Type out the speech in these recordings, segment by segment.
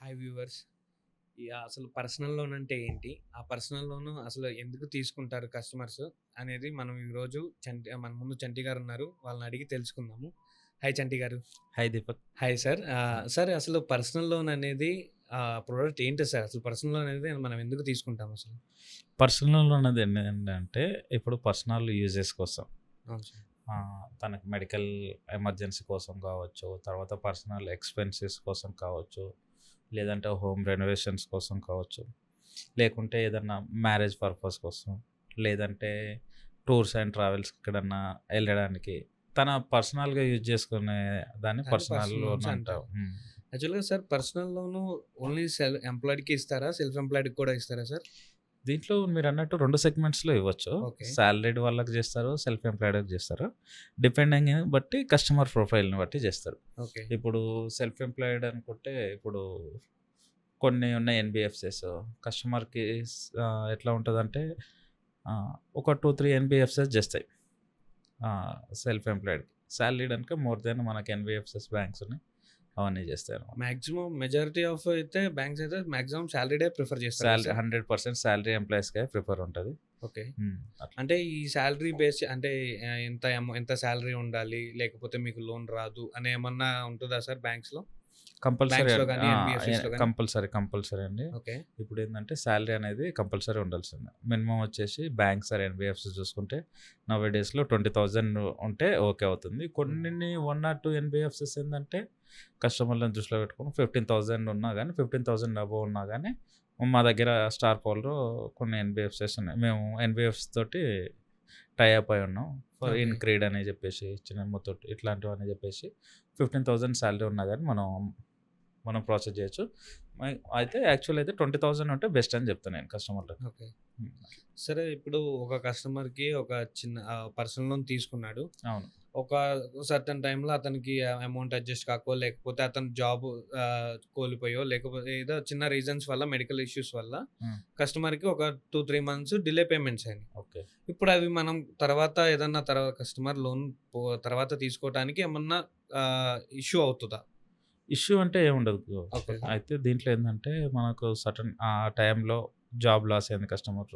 Hi viewers. అసలు personal loan అంటే ఏంటి? ఆ పర్సనల్ లోన్ అసలు ఎందుకు తీసుకుంటారు కస్టమర్స్ అనేది మనం ఈరోజు మన ముందు చంటి గారున్నారు. వాళ్ళని అడిగి తెలుసుకుందాము. Hi Chanti garu. Hi Deepak. Hi sir. హ్మ్. సార్ అసలు పర్సనల్ లోన్ అనేది ప్రొడక్ట్ ఏంటి సార్? అసలు పర్సనల్ లోన్ అనేది మనం ఎందుకు తీసుకుంటాం అసలు? పర్సనల్ లోన్ అనేది ఏంటంటే, ఇప్పుడు పర్సనల్ యూజెస్ కోసం అవును సార్. తనకి మెడికల్ ఎమర్జెన్సీ కోసం కావచ్చు, తర్వాత పర్సనల్ ఎక్స్‌పెన్సెస్ కోసం కావచ్చు, లేదంటే హోమ్ రెనోవేషన్స్ కోసం కావచ్చు, లేకుంటే ఏదన్నా మ్యారేజ్ పర్పస్ కోసం, లేదంటే టూర్స్ అండ్ ట్రావెల్స్ ఎక్కడన్నా ఎళ్ళడానికి తన పర్సనల్‌గా యూజ్ చేసుకునే దాన్ని దాన్ని పర్సనల్ పర్సనల్ లోన్ లోన్స్ అంటాం. అంటారు. యాక్చువల్‌గా సార్ పర్సనల్ లోను ఓన్లీ ఎంప్లాయిడ్‌కి ఇస్తారా? సెల్ఫ్ ఎంప్లాయిడ్‌కి కూడా ఇస్తారా సార్? దీంట్లో మీరన్నట్టు 2 సెగ్మెంట్స్‌లో ఇవ్వచ్చు. ఓకే. సాలరీడ్ వాళ్ళకి జేస్తారు. సెల్ఫ్ ఎంప్లాయిడ్‌కి జేస్తారు. డిపెండింగ్ బట్టి కస్టమర్ ప్రొఫైల్‌ని బట్టి జేస్తారు. ఓకే. ఇప్పుడు సెల్ఫ్ ఎంప్లాయిడ్ అనుకుంటే ఇప్పుడు కొన్ని ఉన్నాయి ఎన్‌బీఎఫ్‌సిస్. కస్టమర్‌కి ఎట్లా ఉంటదంటే ఒక 2, 3 ఎన్‌బీఎఫ్‌సిస్ జేస్తాయి. సెల్ఫ్ ఎంప్లాయిడ్‌కి. సాలరీడ్ అనుకో మోర్ దెన్ మనకి ఎన్‌బీఎఫ్‌సిస్ బ్యాంక్స్ ఉన్నాయి. అవన్నీ జేస్తాయన్నమాట. మాక్సిమం మెజారిటీ ఆఫ్ అయితే బ్యాంక్స్ అయితే మాక్సిమం సాలరీడే ప్రిఫర్ చేస్తారు కదా సాలరీ సార్? 100% సాలరీ ఎంప్లాయీస్‌కే ప్రిఫర్ ఉంటది. ఓకే. అట్లా. అంటే ఈ సాలరీ బేస్ అంటే ఎంత సాలరీ ఉండాలి? లేకపోతే మీకు లోన్ రాదు అని ఏమన్నా ఉంటదా సార్ బ్యాంక్స్‌లో? కంపల్సరీ బ్యాంక్స్‌లో అండి. గాని, ఎన్‌బీఎఫ్‌సిస్‌లో గాని? కంపల్సరీ అండి. ఓకే. ఇప్పుడేందంటే సాలరీ అనేది కంపల్సరీ ఉండాల్సిందే. మినిమమ్ వచ్చేసి బ్యాంక్స్ ఆర్ ఎన్‌బీఎఫ్‌సి చూసుకుంటే నౌ డేస్‌లో 20,000 ఉంటే ఓకే అవుతుంది. హ్మ్. కొన్ని 1 ఆర్ 2 ఎన్‌బీఎఫ్‌సిస్ ఏందంటే కస్టమర్‌లను దృష్టిలో పెట్టుకొని 15,000 ఉన్నా గానీ, 15,000 అబోవ్ ఉన్నా గానీ మా దగ్గర స్టార్ పోల్‌లో కొన్ని ఎన్‌బీఎఫ్‌సిస్ ఉన్నాయి. మేము ఎన్‌బీఎఫ్‌సి తోటి టై అప్ అయి ఉన్నాం. For okay. ఇన్‌క్రెయిడ్ అని చెప్పేసి, చిన్న ముత్తూట్ ఇట్లాంటివని చెప్పేసి 15,000 సాలరీ ఉన్నా గానీ మనం ప్రాసెస్ చేయొచ్చు. అయితే యాక్చువల్ అయితే 20,000 ఉంటే బెస్ట్ అని చెప్తాను నేను కస్టమర్‌లకి. ఓకే. హ్మ్. సరే ఇప్పుడు ఒక కస్టమర్‌కి ఒక చిన్న పర్సనల్ లోన్ తీసుకున్నాడు. అవును. ఒక సర్టెన్ టైమ్‌లో అతనికి అమౌంట్ అడ్జస్ట్ కాకో, లేకపోతే అతను జాబ్ కోల్పోయో, లేకపోతే ఏదో చిన్న రీజన్స్ వల్ల మెడికల్ ఇష్యూస్ వల్ల హ్మ్. కస్టమర్‌కి ఒక 2, 3 మంత్స్ డిలే పేమెంట్స్ అయినాయి. ఓకే. ఇప్పుడు అవి మనం తర్వాత ఏదన్నా కస్టమర్ లోన్ తర్వాత తీసుకోవటానికి ఏమన్నా ఇష్యూ అవుతదా? ఇష్యూ అంటే ఏముండదు. ఓకే. అయితే దీంట్లో ఏందంటే మనకు సర్టెన్ ఆ టైంలో జాబ్ లాస్ అయింది కస్టమర్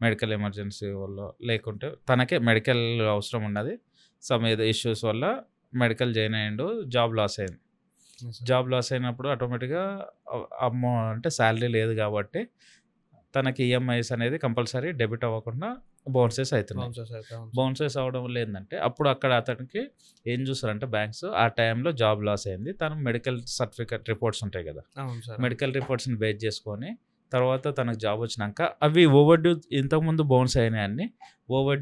మెడికల్ ఎమర్జెన్సీ వల్ల, లేకుంటే తనకే మెడికల్ అవసరం ఉన్నది. సమ్ ఏదో ఇష్యూస్ వల్ల మెడికల్ జాయిన్ అయ్యిండు. జాబ్ లాస్ అయింది. Yes sir. జాబ్ లాస్ అయినప్పుడు ఆటోమేటిక్‌గా అంటే సాలరీ లేదు గాబట్టి, తనకి ఈఎంఐస్ అనేది కంపల్సరీ డెబిట్ అవ్వకుండా బౌన్సెస్ అయితున్నాయి. బౌన్సర్స్ అయితే అవును సార్. బౌన్సెస్ అవ్వడం వల్ల ఏందంటే, అప్పుడు అక్కడ అతనికి ఏం చూస్తారంటే బ్యాంక్స్, ఆ టైంలో జాబ్ లాస్ అయింది. తను మెడికల్ సర్టిఫికేట్ రిపోర్ట్స్ ఉంటాయి గదా! అవును సార్. అవును. మెడికల్ రిపోర్ట్స్‌ని బేస్ చేసుకొని, తర్వాత తనకు జాబ్ వచ్చినంక అవి ఓవర్ డ్యూ ఇంతకుముందు బౌన్స్ అయినయన్నీ ఓవర్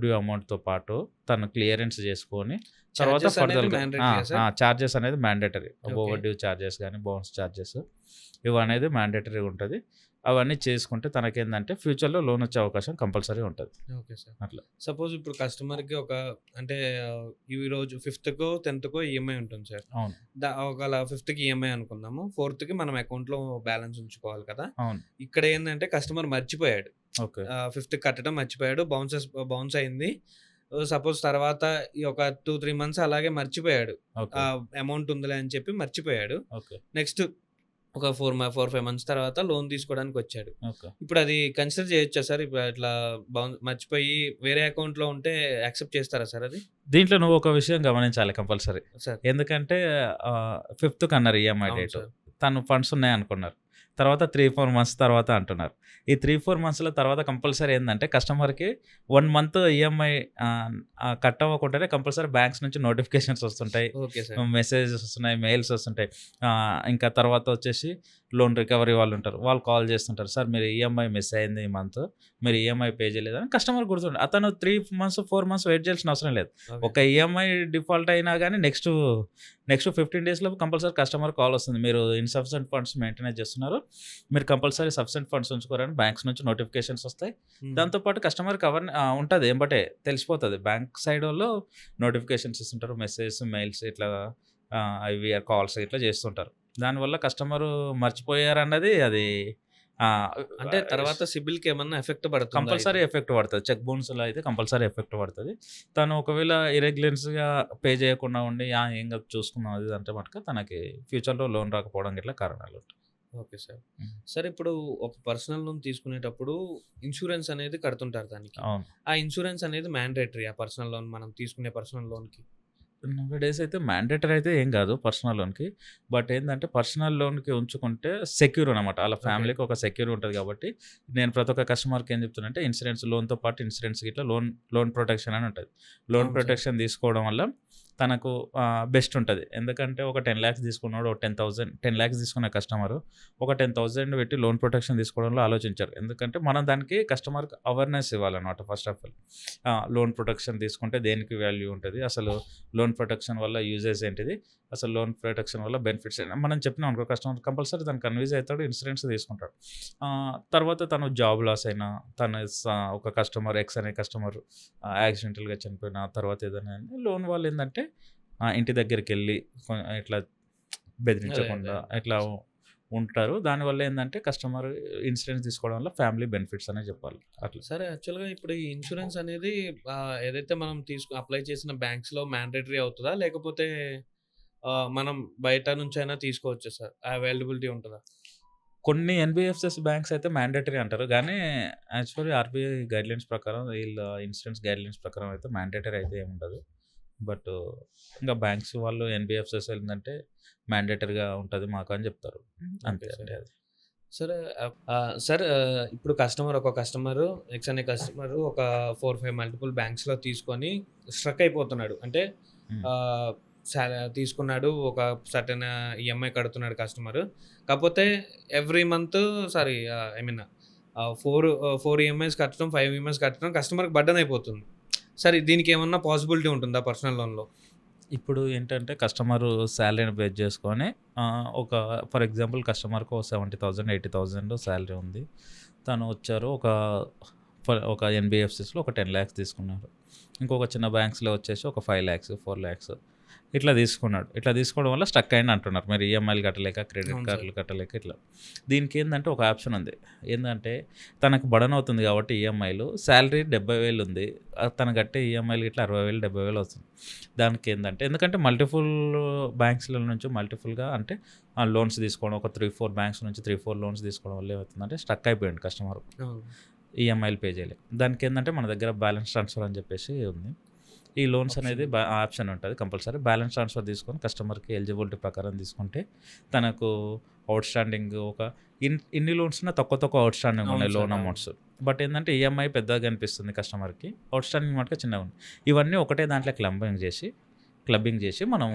డ్యూ అమౌంట్‌తో పాటు తను క్లియరెన్స్ చేసుకొని, తర్వాత చార్జెస్ అనేది ఫర్దర్‌గా మ్యాండేటరీయా సార్? చార్జెస్ అనేది mandatory. Okay. Over due charges గానీ, బౌన్స్ చార్జెస్ ఇవనేది మ్యాండేటరీగా ఉంటది. అవన్నీ చేసుకుంటే తనకేందంటే ఫ్యూచర్‌లో లోన్ వచ్చే అవకాశం కంపల్సరీ ఉంటది. Okay sir. అట్లా. సపోజ్ ఇప్పుడు కస్టమర్‌కి అంటే ఈరోజు 5థ్‌కో, 10థ్‌కో ఈఎంఐ ఉంటుంది సార్. అవును. ఒకవేళ 5థ్‌కి ఈఎంఐ అనుకుందాము. 4థ్‌కి మనం అకౌంట్‌లో బ్యాలెన్స్ ఉంచుకోవాలి కదా! అవును. ఇక్కడ ఏందంటే కస్టమర్ మర్చిపోయాడు. ఓకే. 5థ్‌కి కట్టడం మర్చిపోయాడు. బౌన్స్ అయింది. సపోజ్ తర్వాత ఈ ఒక 2, 3 మంత్స్ అలాగే మర్చిపోయాడు. ఓకే. అమౌంట్ ఉందిలే అని చెప్పి మర్చిపోయాడు. ఓకే. నెక్స్ట్ ఒక 4, 5 మంత్స్ తర్వాత లోన్ తీసుకోవడానికొచ్చాడు. ఓకే. ఇప్పుడది కన్సిడర్ చేయొచ్చా సార్? ఇప్పుడు అట్లా మర్చిపోయి వేరే అకౌంట్‌లో ఉంటే యాక్సెప్ట్ చేస్తారా సార్ అది? దీంట్లో నువ్వొక విషయం గమనించాలి కంపల్సరీ. సార్. ఎందుకంటే 5థ్‌కన్నారు ఈఎంఐ అవును డేటు. సార్. తను ఫండ్స్ ఉన్నాయనుకున్నారు. తర్వాత 3, 4 మంత్స్ తర్వాత అంటున్నారు. ఈ 3, 4 మంత్స్‌ల తర్వాత కంపల్సరీ ఏందంటే కస్టమర్‌కి 1 మంత్ ఈఎంఐ కట్ అవ్వకుంటేనే కంపల్సరీ బ్యాంక్స్ నుంచి నోటిఫికేషన్స్ వస్తుంటాయి. Okay sir. మెసేజెస్ వస్తున్నాయి, మెయిల్స్ వస్తుంటాయి. ఇంకా తర్వాత వచ్చేసి లోన్ రికవరీ వాళ్ళుంటారు. వాళ్ళు కాల్ చేస్తుంటారు. సార్ మీరు ఈఎంఐ మిస్ అయింది ఈ మంత్. మీరు ఈఎంఐ పే చేయలేదని కస్టమర్ గుర్తుండదు. అతను 3 మంత్స్, 4 మంత్స్ వెయిట్ చేయాల్సిన అవసరం లేదు. ఓకే. ఒక ఈఎంఐ డిఫాల్ట్ అయినా గానీ నెక్స్ట్ 15 డేస్‌లో కంపల్సరీ కస్టమర్ కాల్ వస్తుంది. మీరు ఇన్‌సఫిషియెంట్ ఫండ్స్ మెయింటైన్ చేస్తున్నారు. మీరు కంపల్సరీ సఫిషియెంట్ ఫండ్స్ ఉంచుకోరని బ్యాంక్స్ నుంచి నోటిఫికేషన్స్ వస్తాయి. హ్మ్. దాంతో పాటు కస్టమర్‌కి ఉంటది ఎంబటే తెలిసిపోతది. బ్యాంక్ సైడోళ్ళు నోటిఫికేషన్స్ ఇస్తుంటారు. మెసేజెస్, మెయిల్స్ ఇట్లా కాల్స్ ఇట్లా చేస్తుంటారు. దానివల్ల కస్టమరు మర్చిపోయారన్నది అది అంటే తర్వాత సిబిల్‌కి ఏమన్నా ఎఫెక్ట్ పడుతుందా కంపల్సరీ అయితే? ఎఫెక్ట్ పడతది. చెక్ బౌన్స్‌లో అయితే కంపల్సరీ ఎఫెక్ట్ పడతది. తను ఒకవేళ ఇర్రెగ్యులర్స్‌గా పే చేయకుండా ఉండి, ఏం కాదు చూసుకుందాం అది ఇది అంటే మటుకు తనకి ఫ్యూచర్‌లో లోన్ రాకపోవడం గిట్ల కారణాలుంటాయి. Okay sir. హ్మ్. సార్ ఇప్పుడు ఒక పర్సనల్ లోన్ తీసుకునేటప్పుడు ఇన్స్యూరెన్స్ అనేది కడుతుంటారు దానికి. అవును. ఆ ఇన్స్యూరెన్స్ అనేది మ్యాండేటరీ ఆ పర్సనల్ లోన్ మనం తీసుకునే పర్సనల్ లోన్‌కి. నౌ డేస్ అయితే మ్యాండేటరీ అయితే ఏం కాదు పర్సనల్ లోన్‌కి. బట్ ఏందంటే పర్సనల్ లోన్‌కి ఉంచుకుంటే సెక్యూర్ అనమాట. ఆళ్ళ ఓకే. ఫ్యామిలీకి ఒక సెక్యూర్ ఉంటది కాబట్టి, నేను ప్రతి ఒక్క కస్టమర్‌కి ఏం చెప్తున్నంటే ఇన్సూరెన్స్ లోన్‌తో పాటు ఇన్సూరెన్స్ గిట్లా లోన్ ప్రొటెక్షన్ అని ఉంటది. లోన్ అవును సార్. ప్రొటెక్షన్ తీసుకోవడం వల్ల తనకు బెస్ట్ ఉంటది. ఎందుకంటే ఒక 10,00,000 తీసుకున్నోడు ఒక 10,00,000 తీసుకున్న కస్టమరు ఒక 10,000 పెట్టి లోన్ ప్రొటెక్షన్ తీసుకోవడంలో ఆలోచించరు. ఎందుకంటే మనం దానికి కస్టమర్‌కి అవేర్‌నెస్ ఇవ్వాలన్నమాట first of all. Loan protection తీసుకుంటే దేనికి వాల్యూ ఉంటది. అసలు లోన్ ప్రొటెక్షన్ వల్ల యూజెస్ ఏంటిది? అసలు లోన్ ప్రొటెక్షన్ వల్ల బెనిఫిట్స్ ఏంటి? మనం చెప్పినాం అనుకో కస్టమర్ కంపల్సరీ దానికి కన్విన్స్ అయితాడు. ఇన్సూరెన్స్ తీసుకుంటాడు. తర్వాత తను జాబ్ లాస్ అయినా, తను ఒక కస్టమర్ ఎక్స్ అనే కస్టమర్ యాక్సిడెంటల్‌గా చనిపోయినా, తర్వాత ఏదైనా లోన్ వాళ్ళేందంటే ఇంటి దగ్గరికెళ్ళి ఇట్లా అదే. బెదిరించకుండా ఇట్లా అర్థమైంది సార్. ఉంటారు. దానివల్ల ఏందంటే కస్టమర్ ఇన్సూరెన్స్ తీసుకోవడం వల్ల ఫ్యామిలీ బెనిఫిట్స్ అనే చెప్పాలి. అట్లా. సరే యాక్చువల్‌గా ఇప్పుడు ఈ ఇన్స్యూరెన్స్ అనేది ఏదైతే మనం అప్లై చేసిన బ్యాంక్స్‌లో మ్యాండేటరీ అవుతదా? లేకపోతే మనం బయట నుంచైనా తీసుకోవచ్చా సార్? అవైలబిలిటీ ఉంటదా? కొన్ని ఎన్‌బీఎఫ్‌సిస్ బ్యాంక్స్ అయితే మ్యాండేటరీ అంటారు. గానీ యాక్చువల్లీ ఆర్‌బీఐ గైడ్‌లైన్స్ ప్రకారం వీళ్ళ ఇన్సూరెన్స్ గైడ్‌లైన్స్ ప్రకారం అయితే మ్యాండేటరీ అయితే ఏముండదు. బట్ ఇంకా బ్యాంక్స్ వాళ్ళు ఎన్‌బీఎఫ్‌సిస్ ఏందంటే మ్యాండేటరీగా ఉంటది మాకు అని చెప్తారు. ఓకే అంతే సార్. అండి అది. సరే సార్ ఇప్పుడు ఒక కస్టమరు ఎక్స్ అనే కస్టమరు ఒక 4, 5 మల్టిపుల్ బ్యాంక్స్‌లో తీసుకొని స్ట్రక్ అయిపోతున్నాడు. అంటే హ్మ్. ఆహ్, తీసుకున్నాడు. ఒక సర్టెన్ ఈఎంఐ కడుతున్నాడు కస్టమరు. కాపోతే every month sorry I mean 4 EMIs కట్టడం, 5 ఈఎంఐస్ కట్టడం కస్టమర్‌కి బర్డెన్ అయిపోతుంది. సరే దీనికేమన్నా పాసిబిలిటీ ఉంటుందా పర్సనల్ లోన్‌లో? ఇప్పుడు ఏంటంటే కస్టమరు సాలరీని బేస్ చేసుకొని ఒక ఫర్ ఎగ్జాంపుల్ కస్టమర్‌కి ఓ 70,000, 80,000 సాలరీ ఉంది. తను వచ్చారు ఒక ఎన్‌బీఎఫ్‌సిస్‌లో ఒక 10,00,000 తీసుకున్నారు. ఇంకొక చిన్న బ్యాంక్స్‌లో వచ్చేసి ఒక 5,00,000, 4,00,000 ఇట్లా తీసుకున్నాడు. ఇట్లా తీసుకోవడం వల్ల స్టక్ అయింది అంటున్నారు. మరి ఈఎంఐలు కట్టలేక, క్రెడిట్ అవును సార్. కార్డ్‌లు కట్టలేక ఇట్లా. దీనికేందంటే ఒక ఆప్షన్ ఉంది. ఏందంటే తనకు బర్డెన్ అవుతుంది కాబట్టి ఈఎంఐలు సాలరీ 70,000 ఉంది. తను కట్టే ఈఎంఐలు ఇట్లా 60,000, 70,000 వస్తుంది. దానికేందంటే ఎందుకంటే మల్టిపుల్ బ్యాంక్స్‌ల నుంచి మల్టిపుల్‌గా అంటే లోన్స్ తీసుకోవడం ఒక 3, 4 బ్యాంక్స్ నుంచి 3, 4 లోన్స్ తీసుకోవడం వల్ల ఏమవుతుందంటే స్టక్ అయిపోయాడు కస్టమర్. అవును. ఈఎంఐలు పే చేయలేక. దానికేందంటే మన దగ్గర బ్యాలెన్స్ ట్రాన్స్‌ఫర్ అని చెప్పేసి ఉంది. ఈ లోన్స్ ఆప్షన్ అనేది ఉంది. ఆప్షన్ ఉంటది కంపల్సరీ. బ్యాలెన్స్ ట్రాన్స్‌ఫర్ తీసుకొని కస్టమర్‌కి ఎలిజిబిలిటీ ప్రకారం తీసుకుంటే తనకు ఔట్‌స్టాండింగ్ ఇన్ని లోన్స్ ఉన్నా తక్కువ తక్కువ ఔట్‌స్టాండింగ్ అవును ఉన్నాయి సార్. లోన్ అవును. అమౌంట్స్. బట్ ఏందంటే ఈఎంఐ పెద్దగా కనిపిస్తుంది కస్టమర్‌కి. ఔట్‌స్టాండింగ్ మటుకు చిన్నగా ఉంది. ఇవన్నీ ఒకటే దాంట్లో క్లబ్బింగ్ చేసి మనం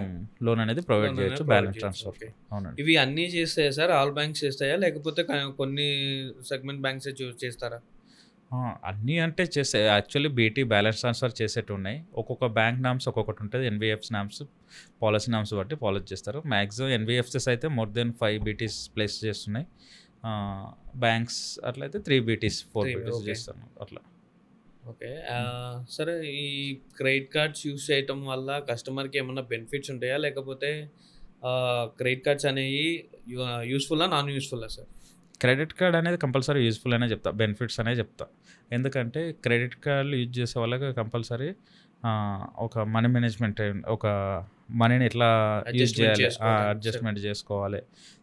లోన్ అనేది ప్రొవైడ్ లోన్ అనేది చేయొచ్చు ప్రొవైడ్ బ్యాలెన్స్ చేయొచ్చు. ట్రాన్స్‌ఫర్. ఓకే. అవునండి. ఇవి అన్నీ చేస్తాయా సార్? ఆల్ బ్యాంక్స్ చేస్తాయా? లేకపోతే కొన్ని సెగ్మెంట్ బ్యాంక్సే చేస్తారా? ఆ! అన్నీ అంటే చేసే యాక్చువల్లీ బీటీ బ్యాలెన్స్ ట్రాన్స్‌ఫర్ చేసేటున్నాయి. ఒక్కొక్క బ్యాంక్ నామ్స్ ఒక్కొక్కటుంటది. ఎన్‌బీఎఫ్‌సి నామ్స్, పాలిసీ నామ్స్ బట్టి ఫాలో చేస్తారు. మాక్సిమం ఎన్‌బీఎఫ్‌సిస్ అయితే మోర్ దెన్ 5 బీటీస్ ప్లేస్ చేస్తున్నాయి. బ్యాంక్స్ అట్లయితే 3 బీటీస్, 4 బీటీస్ ఓకే. చేస్తున్నారు అట్లా. ఓకే. హ్మ్. సరే ఈ క్రెడిట్ కార్డ్స్ యూజ్ చేయటం వల్ల కస్టమర్‌కి ఏమన్నా బెనిఫిట్స్ ఉంటాయా? లేకపోతే క్రెడిట్ కార్డ్స్ అనేయి యూజ్‌ఫుల్లా? నాన్ యూజ్‌ఫుల్లా సార్? క్రెడిట్ కార్డ్ అనేది కంపల్సరీ యూజ్‌ఫుల్ అనే చెప్తా. బెనిఫిట్స్ అనే చెప్తా. ఎందుకంటే క్రెడిట్ కార్డ్‌లు యూజ్ చేసే వాళ్ళకి కంపల్సరీ ఒక మనీ మేనేజ్‌మెంట్ ఒక మనీని ఎట్లా యూజ్ అడ్జస్ట్‌మెంట్ చేయాలి, చేసుకోవటానికి సార్. అడ్జస్ట్‌మెంట్ చేసుకోవాలి.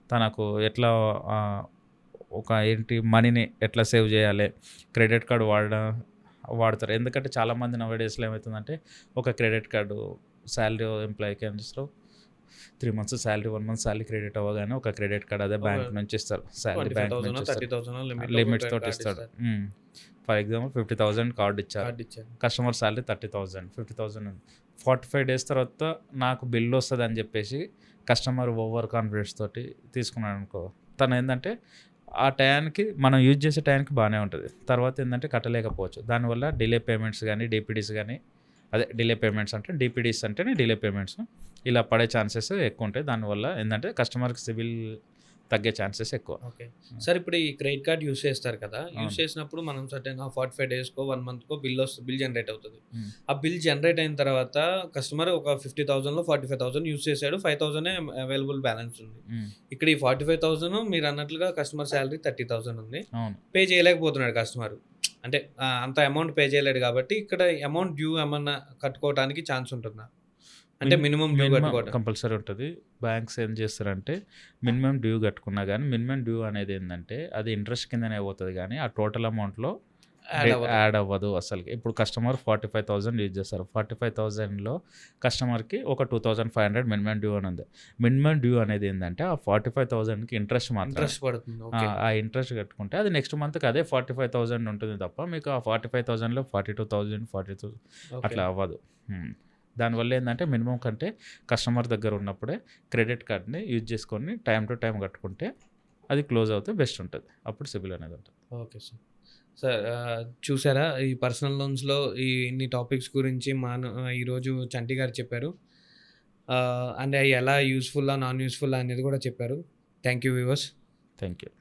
తనకు ఎట్లా ఆహ్, ఒక మనీని ఎట్లా సేవ్ చేయాలి, క్రెడిట్ కార్డ్ వాడతారు. ఎందుకంటే చాలామంది నౌఎడేస్‌లో ఏమైతుందంటే ఒక క్రెడిట్ కార్డు సాలరీ ఎంప్లాయీకి ఏం చేస్తారు 3 months salary, 1 month salary credit అవ్వగానే ఒక క్రెడిట్ కార్డ్ అదే ఒక బ్యాంక్ నుంచి ఇస్తారు. సాలరీ బ్యాంక్ 25,000 నుంచి ఇస్తారు. 30,000 లిమిట్‌లో ఒక లిమిట్స్ తోటి కార్డ్ ఇస్తాడు. ఇస్తారు. ఫర్ ఎగ్జాంపుల్ 50,000 కార్డ్ ఇచ్చారు. కార్డ్ ఇచ్చారు. కస్టమర్ సాలరీ 30,000, 50,000 ఉంది. 45 డేస్ తర్వాత నాకు బిల్ వస్తదని చెప్పేసి కస్టమర్ ఓవర్ కాన్ఫిడెన్స్ తోటి తీసుకున్నాడనుకో, తనేందంటే ఆ టయానికి మనం యూజ్ చేసే టయానికి బానే ఉంటది. తర్వాత ఏందంటే కట్టలేకపోవచ్చు. దానివల్ల డిలే పేమెంట్స్ గానీ, డీపీడీస్ గానీ అదే డిలే పేమెంట్స్ అంటే డీపీడీస్ అంటేనే డిలే పేమెంట్స్. ఇలా పడే ఛాన్సెస్ ఎక్కువుంటాయి. దానివల్ల ఏందంటే కస్టమర్‌కి సిబిల్ తగ్గే ఛాన్సెస్ ఎక్కువ. ఓకే. సార్ ఇప్పుడు ఈ క్రెడిట్ కార్డ్ యూజ్ చేస్తారు కదా! యూజ్ అవును. చేసినప్పుడు మనం సర్టెన్ 45 డేస్‌కో, 1 మంత్‌కో బిల్ జనరేట్ అవుతది. హ్మ్. ఆ బిల్ జనరేట్ అయిన తర్వాత కస్టమర్ ఒక 50,000లో 45,000 యూజ్ చేసాడు. 5,000 అవైలబుల్ బ్యాలెన్స్ ఉంది. హ్మ్. ఇక్కడ ఈ 45,000 మీరన్నట్లుగా కస్టమర్ సాలరీ 30,000 ఉంది. అవును. పే చేయలేకపోతున్నాడు కస్టమర్. అంటే అంత అమౌంట్ పే చేయలేడు కాబట్టి ఇక్కడ అమౌంట్ డ్యూ ఏమన్నా కట్టుకోవడానికి ఛాన్స్ ఉంటుందా? అంటే మినిమమ్ డ్యూ కట్టుకోవడం. కంపల్సరీ ఉంటది. బ్యాంక్స్ ఏం చేస్తారంటే మినిమమ్ డ్యూ కట్టుకున్నా గానీ, మినిమమ్ డ్యూ అనేది ఏందంటే అది ఇంట్రెస్ట్ కిందనే పోతది గానీ, ఆ టోటల్ అమౌంట్‌లో యాడ్ అవ్వదు. యాడ్ అవ్వదు అసలకి. ఇప్పుడు కస్టమర్ 45,000 యూజ్ చేస్తారు. 45,000లో కస్టమర్‌కి ఒక 2,500 మినిమమ్ డ్యూ అని ఉంది. మినిమమ్ డ్యూ అనేది ఏందంటే ఆ 45,000కి ఇంట్రెస్ట్ మాత్రమే. ఇంట్రెస్ట్ పడుతుంది. ఓకే. ఆ ఇంట్రెస్ట్ కట్టుకుంటే అది నెక్స్ట్ మంత్‌కి అదే 45,000 ఉంటుంది తప్ప మీకు ఆ 45,000లో 42,000, 42 ఓకే. అట్లా అవ్వదు. దానివల్ల ఏందంటే మినిమమ్ కంటే కస్టమర్ దగ్గర ఉన్నప్పుడే క్రెడిట్ కార్డ్‌ని యూజ్ చేసుకొని టైమ్ టు టైమ్ కట్టుకుంటే అది క్లోజ్ అవుతే బెస్ట్ ఉంటది. అప్పుడు సిబిల్ అనేది ఉంటది. Okay sir. సార్ చూసారా ఈ పర్సనల్ లోన్స్‌లో ఇన్ని టాపిక్స్ గురించి ఈరోజు చంటి గారు చెప్పారు. అండ్ అయి ఎలా యూజ్‌ఫుల్లా, నాన్ యూజ్‌ఫుల్లా అనేది కూడా చెప్పారు. Thank you viewers. Thank you.